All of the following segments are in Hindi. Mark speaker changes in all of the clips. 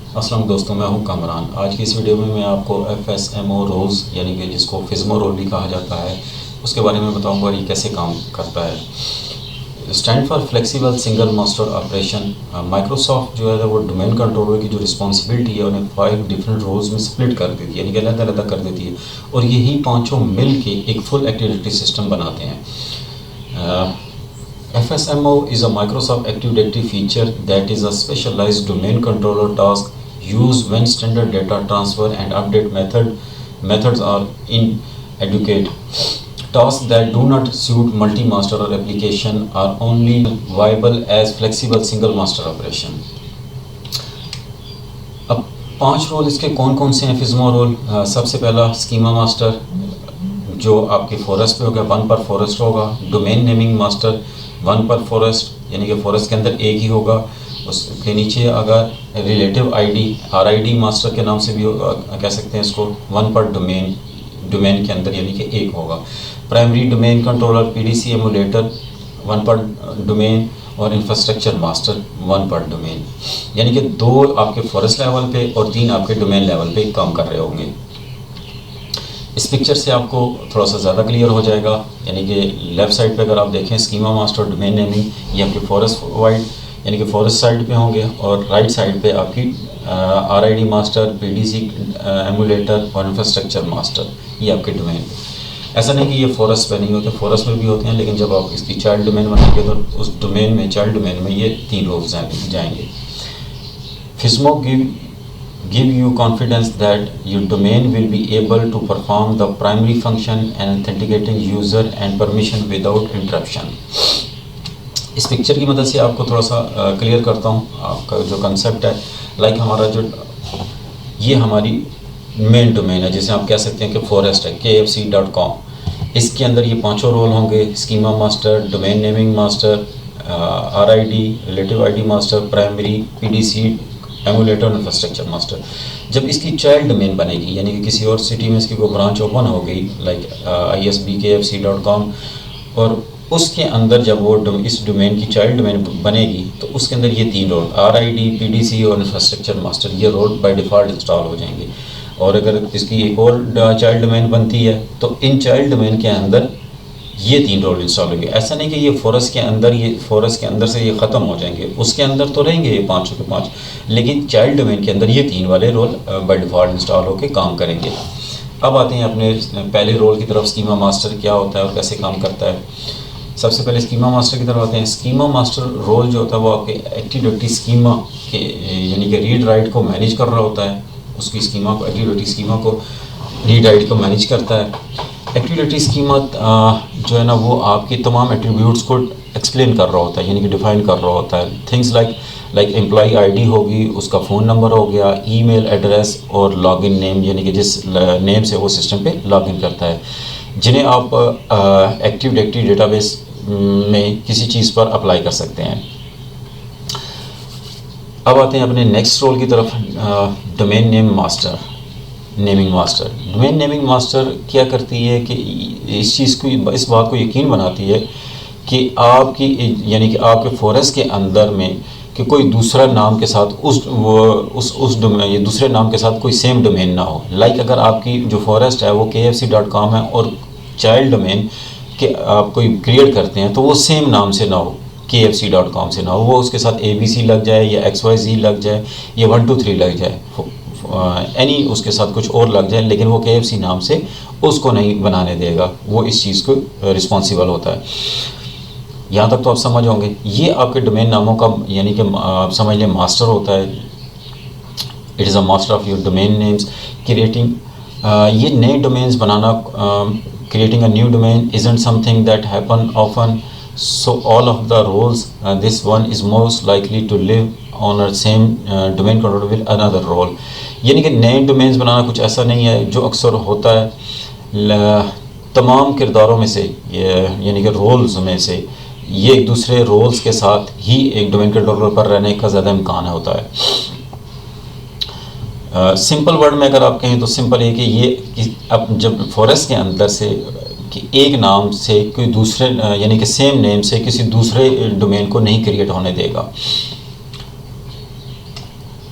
Speaker 1: अस्सलाम दोस्तों, मैं हूं कामरान। आज की इस वीडियो में मैं आपको FSMO रोल्स यानी कि जिसको फिज़मो रोल भी कहा जाता है उसके बारे में बताऊंगा। ये कैसे काम करता है। Stand for flexible single master operation. Microsoft जो है वो डोमेन कंट्रोलर की जो रिस्पॉन्सिबिलिटी है उन्हें 5 डिफरेंट रोल्स में स्प्लिट कर देती है, यानी कि अलग-अलग कर देती है, और यही पाँचों मिल के एक फुल एक्टिविटी सिस्टम बनाते हैं। FSMO is a Microsoft Active Directory feature that is a specialized domain controller task used when standard data transfer and update methods are inadequate. Tasks that do not suit multi-master or application are only viable as flexible single master operation. अब 5 रोल इसके कौन कौन से हैं फिज़मो रोल। सबसे पहला स्कीमा मास्टर जो आपके फॉरेस्ट पे होगा, 1 पर फॉरेस्ट होगा। डोमेन नेमिंग मास्टर 1 पर फॉरेस्ट यानी कि फॉरेस्ट के अंदर एक ही होगा। उसके नीचे अगर रिलेटिव आईडी RID मास्टर के नाम से भी कह सकते हैं इसको, 1 पर डोमेन के अंदर यानी कि एक होगा। Primary domain controller PDC emulator 1 पर डोमेन, और इंफ्रास्ट्रक्चर मास्टर 1 पर डोमेन, यानी कि 2 आपके फॉरेस्ट लेवल पे और 3 आपके डोमेन लेवल पे काम कर रहे होंगे। इस पिक्चर से आपको थोड़ा सा ज़्यादा क्लियर हो जाएगा। यानी कि लेफ़्ट साइड पे अगर आप देखें स्कीमा मास्टर डोमेन नेमिंग ये आपके फॉरेस्ट वाइड यानी कि फॉरेस्ट साइड पे होंगे, और राइट साइड पे आपकी RID मास्टर PDC एमुलेटर और इंफ्रास्ट्रक्चर मास्टर ये आपके डोमेन पे। ऐसा नहीं कि ये फॉरेस्ट पे नहीं होते, फॉरेस्ट में भी होते हैं, लेकिन जब आप इसकी चाइल्ड डोमेन बनाएंगे तो उस डोमेन में चाइल्ड डोमेन में ये 3 रोल्स जाएंगे। फिज़मो give you confidence that your domain will be able to perform the primary function and authenticating user and permission without interruption। इस पिक्चर की मदद से आपको थोड़ा सा क्लियर करता हूँ आपका जो कंसेप्ट है। लाइक हमारा जो ये हमारी मेन डोमेन है, जिसे आप कह सकते हैं कि फॉरेस्ट है, KFC.com। इसके अंदर ये 5 रोल होंगे, schema master, domain naming master, RID relative ID master, primary PDC emulator, infrastructure master. जब इसकी चाइल्ड डोमेन बनेगी यानी कि किसी और सिटी में इसकी कोई ब्रांच ओपन हो गई लाइक ISB KFC.com, और उसके अंदर जब वो इस डोमेन की चाइल्ड डोमेन बनेगी तो उसके अंदर ये 3 रोल RID PDC और इंफ्रास्ट्रक्चर मास्टर ये रोल बाय डिफ़ॉल्ट इंस्टॉल हो जाएंगे। और अगर इसकी एक और चाइल्ड डोमेन बनती है तो इन चाइल्ड डोमेन के अंदर ये 3 रोल इंस्टॉल होंगे। ऐसा नहीं कि ये फॉरेस्ट के अंदर से ये ख़त्म हो जाएंगे, उसके अंदर तो रहेंगे ये 5 के 5, लेकिन चाइल्ड डोमेन के अंदर ये 3 वाले रोल बाय डिफ़ॉल्ट इंस्टॉल होकर काम करेंगे। अब आते हैं अपने पहले रोल की तरफ। स्कीमा मास्टर क्या होता है और कैसे काम करता है। सबसे पहले स्कीमा मास्टर की तरफ आते हैं। स्कीमा मास्टर रोल जो होता है वो आपके एक्टिव डायरेक्टरी स्कीमा के यानी कि रीड राइट को मैनेज कर रहा होता है। उसकी स्कीमा को एक्टिव डायरेक्टरी स्कीमा को रीड राइट को मैनेज करता है। एक्टिव डायरेक्टरी स्कीमा जो है ना वो आपके तमाम एट्रीब्यूट्स को एक्सप्लेन कर रहा होता है, यानी कि डिफ़ाइन कर रहा होता है। थिंग्स लाइक एम्प्लॉई ID होगी, उसका फ़ोन नंबर हो गया, ईमेल एड्रेस और लॉगिन नेम, यानी कि जिस नेम से वो सिस्टम पे लॉगिन करता है, जिन्हें आप एक्टिव डायरेक्टरी डेटाबेस में किसी चीज़ पर अप्लाई कर सकते हैं। अब आते हैं अपने नेक्स्ट रोल की तरफ, domain naming master. Domain naming master क्या करती है कि इस बात को यकीन बनाती है कि आपकी यानी कि आपके फॉरेस्ट के अंदर में कि कोई दूसरा नाम के साथ उस डोमेन ये दूसरे नाम के साथ कोई सेम डोमेन ना हो। लाइक अगर आपकी जो फॉरेस्ट है वो KFC.com है और चाइल्ड डोमेन के आप कोई क्रिएट करते हैं तो वो सेम नाम से ना हो, KFC.com से ना हो, वो उसके साथ ABC लग जाए या XYZ लग जाए या 1 2 3 लग जाए, एनी उसके साथ कुछ और लग जाए, लेकिन वो KFC नाम से उसको नहीं बनाने देगा, वो इस चीज़ को रिस्पॉन्सिबल होता है। यहाँ तक तो आप समझ होंगे। ये आपके डोमेन नामों का यानी कि आप समझ लें मास्टर होता है। It is a master of your domain names. Creating ये नए domains banana, creating a new domain isn't something that happen often, so all of the roles this one is most likely to live on a same domain controller with another role। यानी कि नए डोमेन्स बनाना कुछ ऐसा नहीं है जो अक्सर होता है। तमाम किरदारों में से यानी कि रोल्स में से ये एक दूसरे रोल्स के साथ ही एक डोमेन कंट्रोलर पर रहने का ज़्यादा इम्कान होता है। सिंपल वर्ड में अगर आप कहें तो सिंपल है कि ये अब जब फॉरेस्ट के अंदर से कि एक नाम से कोई दूसरे यानी कि सेम नेम से किसी दूसरे डोमेन को नहीं क्रिएट होने देगा।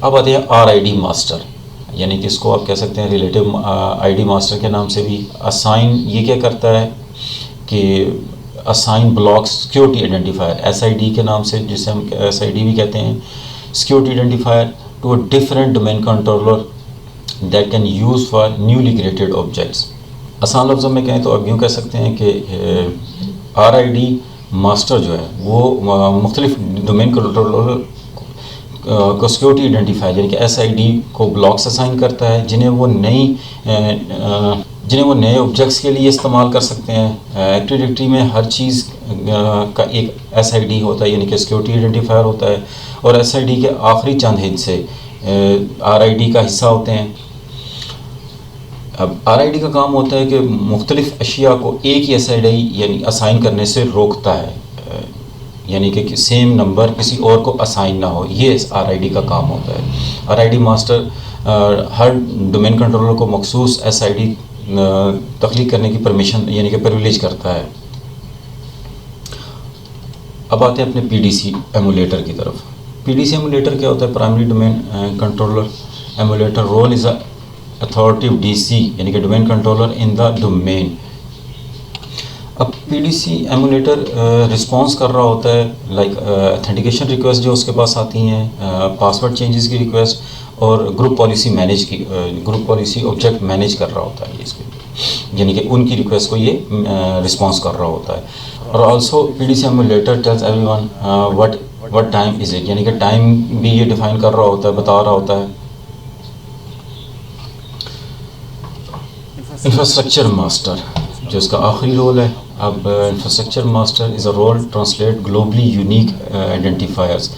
Speaker 1: अब आते हैं RID मास्टर, यानी कि इसको आप कह सकते हैं रिलेटिव ID मास्टर के नाम से भी। असाइन ये क्या करता है कि assign block security identifier SID के नाम से, जिसे हम SID भी कहते हैं, security identifier to a different domain controller that can use for newly created objects. आसान लफ्ज़ों में कहें तो अब यूँ कह सकते हैं कि RID मास्टर जो है वो मुख्तलिफ डोमेन कंट्रोलर को सिक्योरिटी आइडेंटिफायर यानी कि SID को ब्लॉक्स असाइन करता है जिन्हें वो नए ऑब्जेक्ट्स के लिए इस्तेमाल कर सकते हैं। एक्टिव डायरेक्टरी में हर चीज़ का एक SID होता है यानी कि सिक्योरिटी आइडेंटिफायर होता है, और SID के आखिरी चंद हिस्से RID का हिस्सा होते हैं। अब RID का काम होता है कि मुख्तलिफ अशिया को एक ही SID यानी असाइन करने से रोकता है, यानी कि सेम नंबर किसी और को असाइन ना हो, ये RID का काम होता है। RID मास्टर हर डोमेन कंट्रोलर को मखसूस SID तख्लीक करने की परमिशन यानी कि प्रिविलेज करता है। अब आते हैं अपने PDC एमुलेटर की तरफ। PDC एमुलेटर क्या होता है? Primary domain controller emulator role is authoritative DC यानी कि domain controller in the domain. अब PDC एमुलेटर रिस्पॉन्स कर रहा होता है लाइक ऑथेंटिकेशन रिक्वेस्ट जो उसके पास आती हैं, पासवर्ड चेंजेस की रिक्वेस्ट, और group policy group policy object manage कर रहा होता है इसके, यानी कि उनकी रिक्वेस्ट को ये रिस्पॉन्स कर रहा होता है। और also PDC emulator tells everyone what time is it, यानी कि टाइम भी ये डिफाइन कर रहा होता है, बता रहा होता है। इंफ्रास्ट्रक्चर मास्टर जो इसका आखिरी रोल है। अब infrastructure master is a role translate globally unique identifiers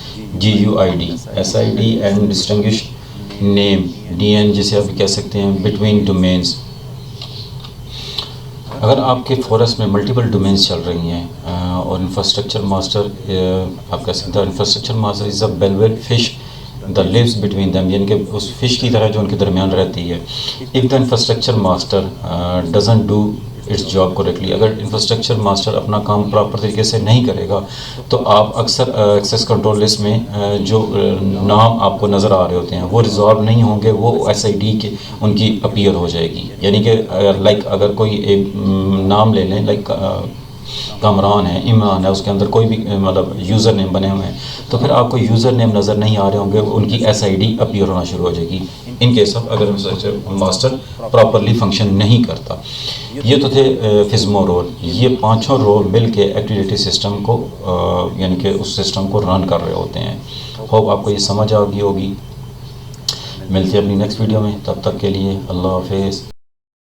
Speaker 1: GUID SID and distinguish name DN जिसे आप कह सकते हैं बिटवीन डोमेन्स। अगर आपके फॉरेस्ट में मल्टीपल डोमेन्स चल रही हैं और इंफ्रास्ट्रक्चर मास्टर आप कह सकते हैं infrastructure master is a bell well fish the lives between them, यानी कि उस फिश की तरह जो उनके दरमियान रहती है। If the infrastructure master doesn't do it's job correctly, अगर इंफ्रास्ट्रक्चर मास्टर अपना काम प्रॉपर तरीके से नहीं करेगा तो आप अक्सर एक्सेस कंट्रोल लिस्ट में जो नाम आपको नज़र आ रहे होते हैं वो रिजॉल्व नहीं होंगे, वो SID के उनकी अपीयर हो जाएगी। यानी कि लाइक अगर कोई एक नाम ले लें, लाइक कामरान है, इमरान है, उसके अंदर कोई भी मतलब यूज़र नेम बने हुए हैं, तो फिर आपको यूज़र नेम नज़र नहीं आ रहे होंगे, उनकी SID अपीयर होना शुरू हो जाएगी इन केस ऑफ अगर मास्टर प्रॉपरली फंक्शन नहीं करता। ये तो थे फिज़्मो रोल। ये पांचों रोल मिल के एक्टिविटी सिस्टम को यानी कि उस सिस्टम को रन कर रहे होते हैं। होप आपको ये समझ आ गई होगी। मिलते हैं अपनी नेक्स्ट वीडियो में, तब तक के लिए अल्लाह हाफिज़।